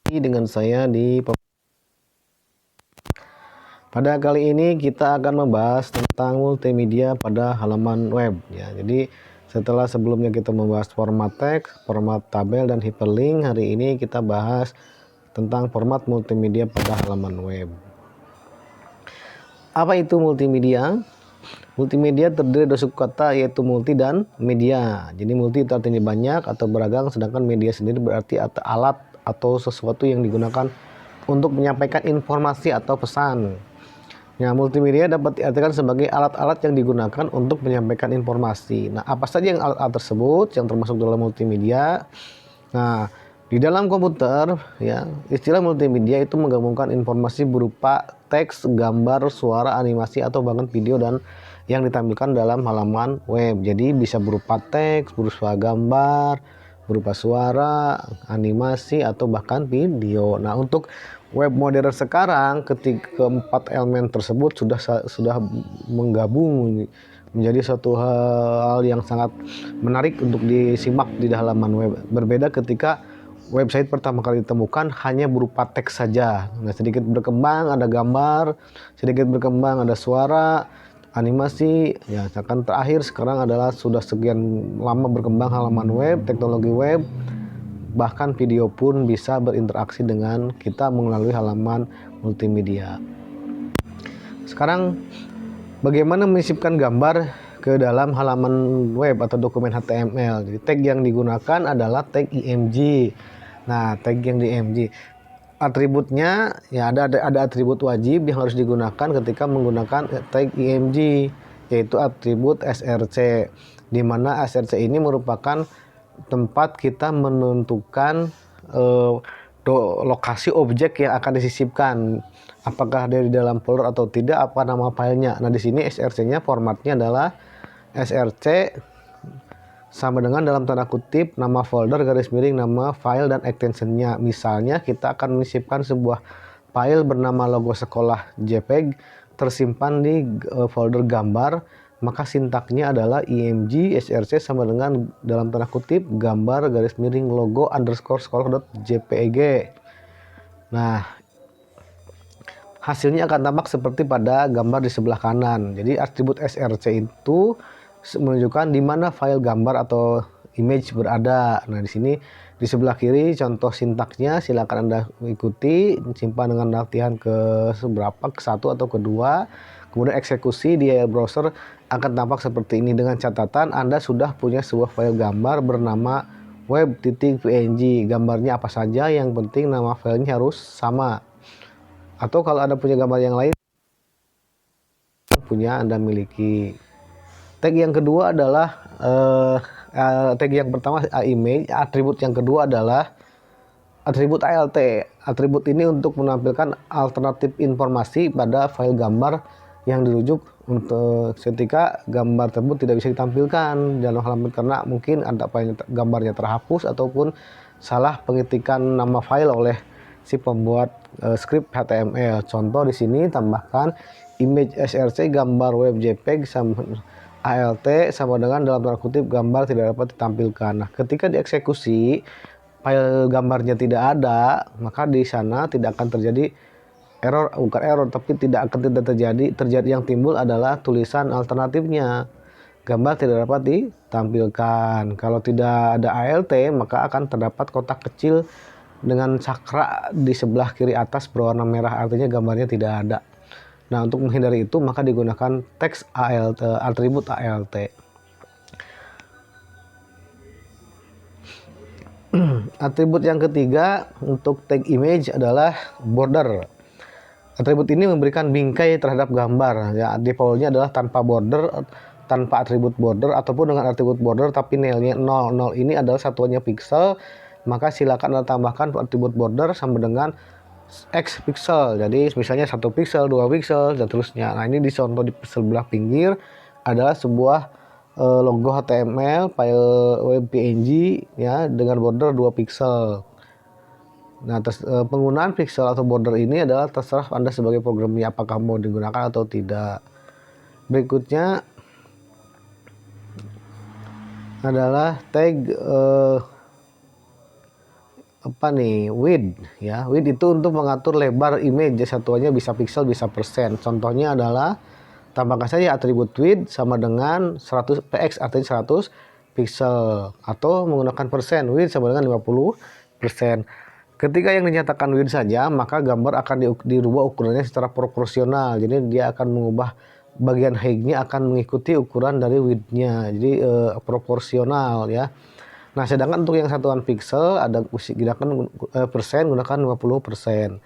Dengan saya pada kali ini kita akan membahas tentang multimedia pada halaman web ya. Jadi sebelumnya kita membahas format teks, format tabel dan hyperlink, hari ini kita bahas tentang format multimedia pada halaman web. Apa itu multimedia? Multimedia terdiri dari subkata yaitu multi dan media. Jadi multi itu artinya banyak atau beragam, sedangkan media sendiri berarti alat atau sesuatu yang digunakan untuk menyampaikan informasi atau pesan. Nah, multimedia dapat diartikan sebagai alat-alat yang digunakan untuk menyampaikan informasi. Nah, apa saja yang alat-alat tersebut yang termasuk dalam multimedia? Nah, di dalam komputer, ya, istilah multimedia itu menggabungkan informasi berupa teks, gambar, suara, animasi, atau bahkan video dan yang ditampilkan dalam halaman web. Jadi bisa berupa teks, berupa gambar, berupa suara, animasi, atau bahkan video. Nah, untuk web modern sekarang, ketika keempat elemen tersebut sudah menggabung menjadi suatu hal yang sangat menarik untuk disimak di halaman web. Berbeda ketika website pertama kali ditemukan hanya berupa teks saja. Nah, sedikit berkembang ada gambar, sedikit berkembang ada suara, animasi. Ya, akan terakhir sekarang adalah sudah sekian lama berkembang halaman web, teknologi web. Bahkan video pun bisa berinteraksi dengan kita melalui halaman multimedia. Sekarang bagaimana menyisipkan gambar ke dalam halaman web atau dokumen HTML. Jadi tag yang digunakan adalah tag IMG. Nah, tag yang di IMG atributnya ya ada atribut wajib yang harus digunakan ketika menggunakan tag IMG, yaitu atribut src, di mana src ini merupakan tempat kita menentukan lokasi objek yang akan disisipkan, apakah dari dalam folder atau tidak, apa nama filenya. Nah, di sini src-nya formatnya adalah src sama dengan dalam tanda kutip nama folder garis miring nama file dan extensionnya. Misalnya kita akan menyisipkan sebuah file bernama logo sekolah JPEG tersimpan di folder gambar, maka sintaknya adalah img src sama dengan dalam tanda kutip gambar garis miring logo underscore sekolah.jpeg. Nah, hasilnya akan tampak seperti pada gambar di sebelah kanan. Jadi atribut src itu menunjukkan di mana file gambar atau image berada. Nah, di sini di sebelah kiri contoh sintaksnya, silakan Anda ikuti, simpan dengan latihan ke seberapa, ke satu atau kedua. Kemudian eksekusi di browser akan tampak seperti ini, dengan catatan Anda sudah punya sebuah file gambar bernama web.png. Gambarnya apa saja, yang penting nama filenya harus sama. Atau kalau Anda punya gambar yang lain punya Anda miliki. Tag yang kedua adalah tag yang pertama image, atribut yang kedua adalah atribut alt. Atribut ini untuk menampilkan alternatif informasi pada file gambar yang dirujuk untuk ketika gambar tersebut tidak bisa ditampilkan dalam halaman karena mungkin ada gambarnya terhapus ataupun salah pengetikan nama file oleh si pembuat script HTML. Contoh di sini tambahkan image src gambar web JPEG sama alt sama dengan dalam tanda kutip gambar tidak dapat ditampilkan. Nah, ketika dieksekusi file gambarnya tidak ada, maka di sana tidak akan terjadi error, bukan error tapi tidak terjadi yang timbul adalah tulisan alternatifnya, gambar tidak dapat ditampilkan. Kalau tidak ada alt, maka akan terdapat kotak kecil dengan cakra di sebelah kiri atas berwarna merah, artinya gambarnya tidak ada. Nah, untuk menghindari itu maka digunakan teks alt, atribut alt. Atribut yang ketiga untuk tag image adalah border. Atribut ini memberikan bingkai terhadap gambar. Ya, defaultnya adalah tanpa border, tanpa atribut border, ataupun dengan atribut border tapi nilainya 0. 0 ini adalah satuannya pixel, maka silakan Anda tambahkan atribut border sama dengan x pixel. Jadi misalnya 1 pixel, 2 pixel dan terusnya. Nah, ini dicontoh di sebelah pinggir adalah sebuah logo HTML file web PNG ya dengan border 2 pixel. Nah, penggunaan pixel atau border ini adalah terserah Anda sebagai programnya apakah mau digunakan atau tidak. Berikutnya adalah tag apa nih, width ya. Width itu untuk mengatur lebar image, satuannya bisa pixel bisa persen. Contohnya adalah tambahkan saja atribut width sama dengan 100 px, artinya 100 pixel, atau menggunakan persen, width sama dengan 50%. Ketika yang dinyatakan width saja, maka gambar akan dirubah ukurannya secara proporsional. Jadi dia akan mengubah bagian height-nya akan mengikuti ukuran dari width-nya. Jadi proporsional ya. Nah, sedangkan untuk yang satuan pixel ada gunakan persen, gunakan 50%.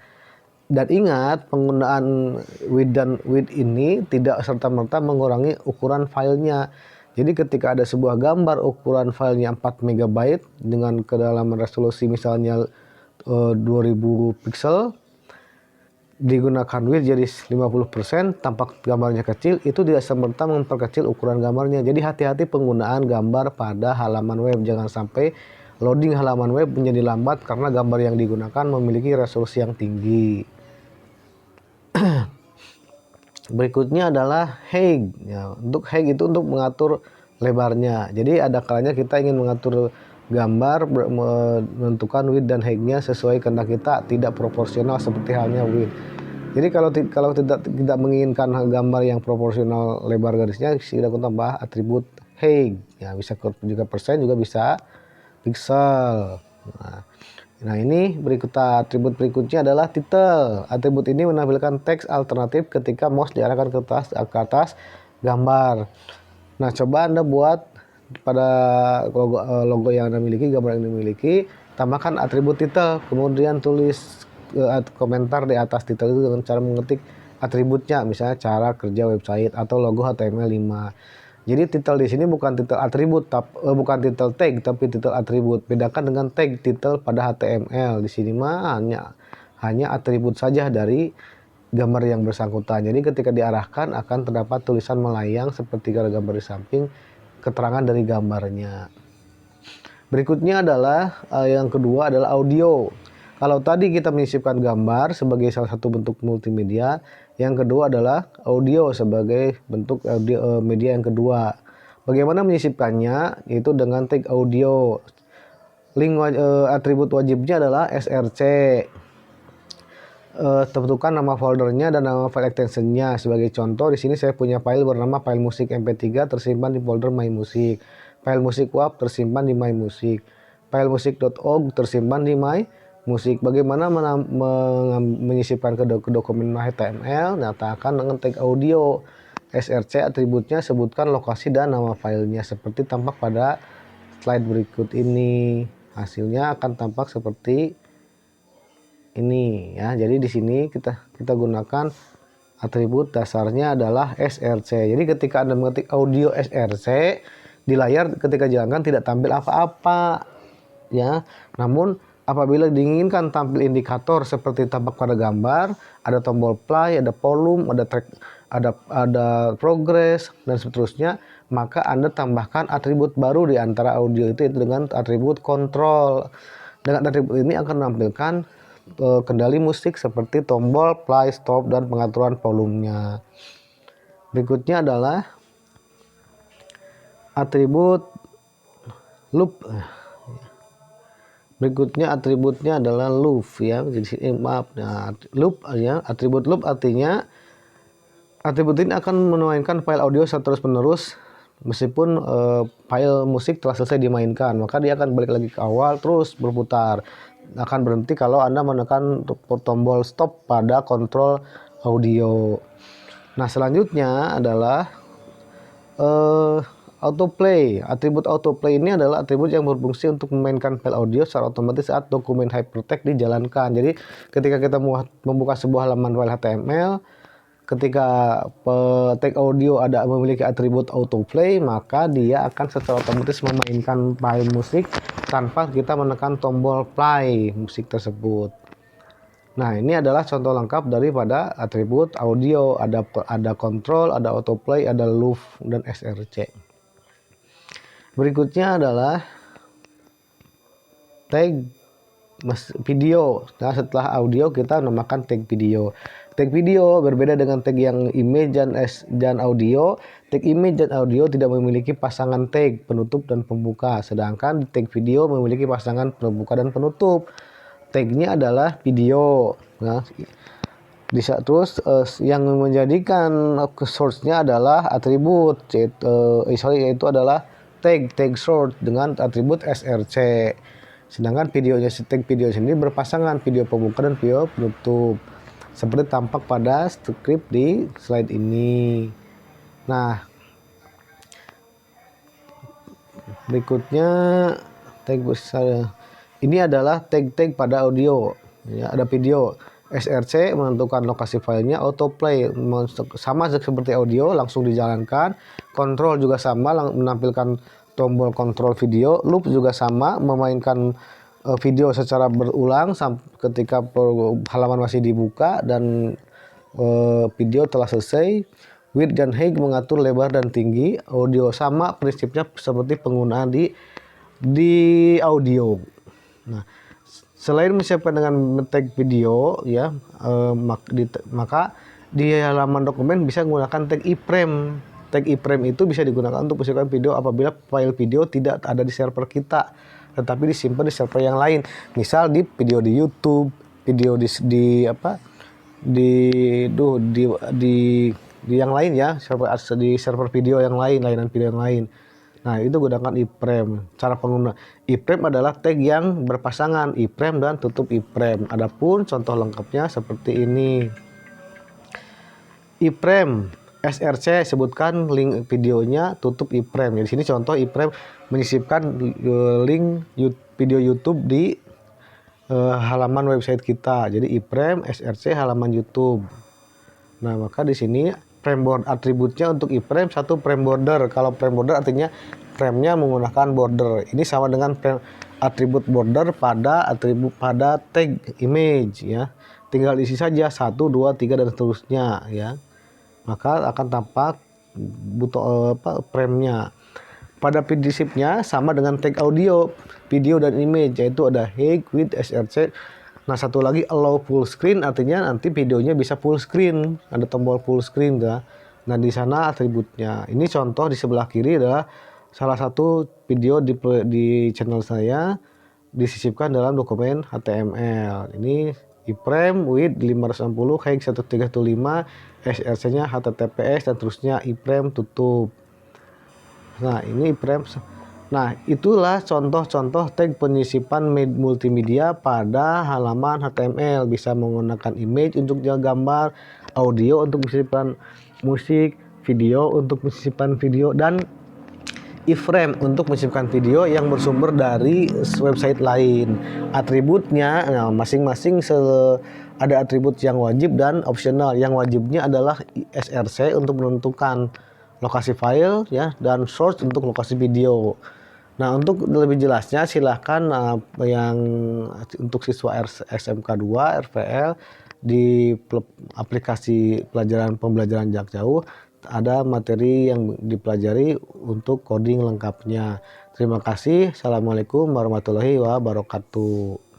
Dan ingat, penggunaan width dan width ini tidak serta-merta mengurangi ukuran filenya. Jadi ketika ada sebuah gambar ukuran filenya 4 MB dengan kedalaman resolusi misalnya 2000 pixel, digunakan width jadi 50%, tampak gambarnya kecil, itu tidak serta memperkecil ukuran gambarnya. Jadi hati-hati penggunaan gambar pada halaman web, jangan sampai loading halaman web menjadi lambat karena gambar yang digunakan memiliki resolusi yang tinggi. Berikutnya adalah height ya. Untuk height itu untuk mengatur lebarnya. Jadi ada kalanya kita ingin mengatur gambar, menentukan width dan height-nya sesuai kehendak kita, tidak proporsional seperti halnya width. Jadi kalau tidak menginginkan gambar yang proporsional lebar garisnya, kita tambah atribut height ya, bisa juga persen, juga bisa pixel. Nah ini atribut berikutnya adalah title. Atribut ini menampilkan teks alternatif ketika mouse diarahkan ke atas gambar. Nah coba Anda buat pada logo yang Anda miliki, gambar yang Anda miliki, tambahkan atribut title, kemudian tulis komentar di atas title itu dengan cara mengetik atributnya, misalnya cara kerja website atau logo HTML5. Jadi title di sini bukan title atribut, bukan title tag, tapi title atribut. Bedakan dengan tag title pada HTML. Di sini mah hanya atribut saja dari gambar yang bersangkutan. Jadi ketika diarahkan akan terdapat tulisan melayang seperti gambar di samping, keterangan dari gambarnya. Berikutnya adalah yang kedua adalah audio. Kalau tadi kita menyisipkan gambar sebagai salah satu bentuk multimedia, yang kedua adalah audio sebagai bentuk media yang kedua. Bagaimana menyisipkannya? Yaitu dengan tag audio. Link atribut wajibnya adalah src. Tentukan nama foldernya dan nama file extensionnya. Sebagai contoh, di sini saya punya file bernama file musik mp3 tersimpan di folder my music. File musik WAV tersimpan di my music. File musik.org tersimpan di my musik. Bagaimana menyisipkan ke dokumen HTML? Nyatakan dengan tag audio. src atributnya sebutkan lokasi dan nama filenya seperti tampak pada slide berikut ini. Hasilnya akan tampak seperti ini ya. Jadi di sini kita gunakan atribut dasarnya adalah src. Jadi ketika Anda mengetik audio src di layar, ketika jalankan tidak tampil apa-apa ya. Namun apabila diinginkan tampil indikator seperti tampak pada gambar, ada tombol play, ada volume, ada track, ada progress dan seterusnya, maka Anda tambahkan atribut baru di antara audio itu dengan atribut control. Dengan atribut ini akan menampilkan kendali musik seperti tombol play, stop, dan pengaturan volumenya. Berikutnya adalah atribut loop. Berikutnya atributnya adalah loop ya. Jadi nah, loop ya. Atribut loop artinya atribut ini akan memainkan file audio secara terus-menerus meskipun file musik telah selesai dimainkan, maka dia akan balik lagi ke awal terus berputar. Akan berhenti kalau Anda menekan tombol stop pada kontrol audio. Nah, selanjutnya adalah autoplay. Atribut autoplay ini adalah atribut yang berfungsi untuk memainkan file audio secara otomatis saat dokumen hypertext dijalankan. Jadi, ketika kita membuka sebuah halaman file HTML, ketika tag audio memiliki atribut autoplay, maka dia akan secara otomatis memainkan file musik tanpa kita menekan tombol play musik tersebut. Nah, ini adalah contoh lengkap daripada atribut audio. Ada control, ada autoplay, ada loop, dan src. Berikutnya adalah tag video. Nah, setelah audio kita namakan tag video. Tag video berbeda dengan tag yang image dan audio. Tag image dan audio tidak memiliki pasangan tag penutup dan pembuka, sedangkan tag video memiliki pasangan pembuka dan penutup. Tagnya adalah video. Nah, bisa terus yang menjadikan source-nya adalah atribut, yaitu adalah tag source dengan atribut src. Sedangkan tag video sendiri berpasangan video pembuka dan video penutup, seperti tampak pada script di slide ini. Nah, berikutnya tag besar. Ini adalah tag pada audio. Ya, ada video. src menentukan lokasi filenya, autoplay sama seperti audio langsung dijalankan, control juga sama menampilkan tombol kontrol video, loop juga sama memainkan video secara berulang ketika halaman masih dibuka dan video telah selesai. Width dan height mengatur lebar dan tinggi. Audio sama prinsipnya seperti penggunaan di audio. Nah, selain disiapkan dengan tag video ya, maka di halaman dokumen bisa menggunakan tag iframe. Tag iframe itu bisa digunakan untuk menyiapkan video apabila file video tidak ada di server kita, tetapi disimpan di server yang lain. Misal di video di YouTube, video di yang lain ya, di server video yang lain, layanan video yang lain. Nah, itu gunakan iframe. Cara pengguna iframe adalah tag yang berpasangan iframe dan tutup iframe. Adapun contoh lengkapnya seperti ini. Iframe src sebutkan link videonya, tutup iframe. Di sini contoh iframe menyisipkan link video YouTube di halaman website kita. Jadi iframe src halaman YouTube. Nah, maka di sini frame border atributnya untuk iframe satu frame border. Kalau frame border artinya frame-nya menggunakan border. Ini sama dengan atribut border pada tag image ya. Tinggal isi saja 1, 2, 3 dan seterusnya ya. Maka akan tampak frame-nya. Pada prinsipnya sama dengan tag audio, video dan image, yaitu ada height, width, src. Nah, satu lagi allow full screen, artinya nanti videonya bisa full screen, ada tombol full screen ya. Nah, di sana atributnya. Ini contoh di sebelah kiri adalah salah satu video di channel saya disisipkan dalam dokumen HTML. Ini iframe width 560, height 1315, src-nya https dan terusnya iframe tutup. Nah, ini iframe. Nah, itulah contoh-contoh tag penyisipan multimedia pada halaman HTML. Bisa menggunakan image untuk gambar, audio untuk menyisipkan musik, video untuk menyisipkan video, dan iframe untuk menyisipkan video yang bersumber dari website lain. Atributnya, nah, masing-masing ada atribut yang wajib dan opsional. Yang wajibnya adalah src untuk menentukan lokasi file ya, dan source untuk lokasi video. Nah, untuk lebih jelasnya silahkan yang untuk siswa SMK 2 RPL di aplikasi pembelajaran jarak jauh ada materi yang dipelajari untuk coding lengkapnya. Terima kasih. Assalamualaikum warahmatullahi wabarakatuh.